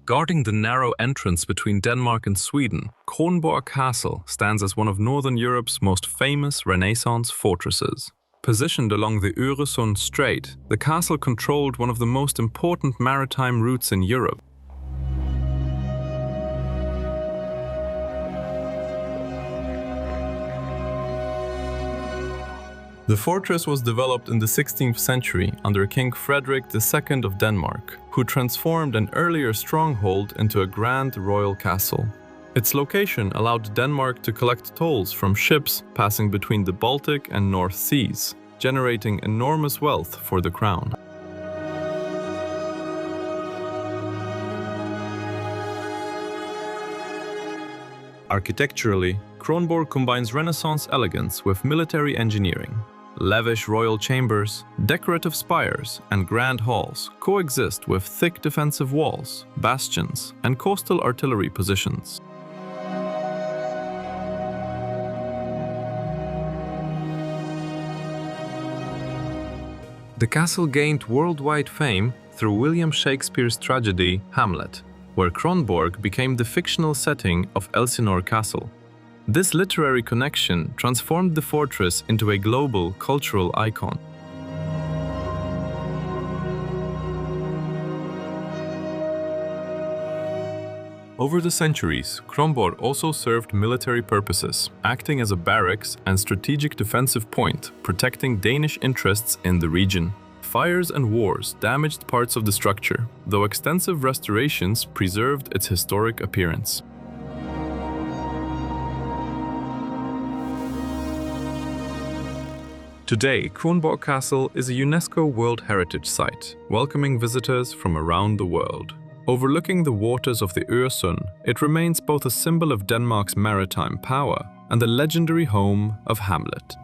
Guarding the narrow entrance between Denmark and Sweden, Kronborg Castle stands as one of Northern Europe's most famous Renaissance fortresses. Positioned along the Øresund Strait, the castle controlled one of the most important maritime routes in Europe. The fortress was developed in the 16th century under King Frederik II of Denmark, who transformed an earlier stronghold into a grand royal castle. Its location allowed Denmark to collect tolls from ships passing between the Baltic and North Seas, generating enormous wealth for the crown. Architecturally, Kronborg combines Renaissance elegance with military engineering. Lavish royal chambers, decorative spires, and grand halls coexist with thick defensive walls, bastions, and coastal artillery positions. The castle gained worldwide fame through William Shakespeare's tragedy Hamlet, where Kronborg became the fictional setting of Helsingør Castle. This literary connection transformed the fortress into a global cultural icon. Over the centuries, Kronborg also served military purposes, acting as a barracks and strategic defensive point, protecting Danish interests in the region. Fires and wars damaged parts of the structure, though extensive restorations preserved its historic appearance. Today, Kronborg Castle is a UNESCO World Heritage Site, welcoming visitors from around the world. Overlooking the waters of the Øresund, it remains both a symbol of Denmark's maritime power and the legendary home of Hamlet.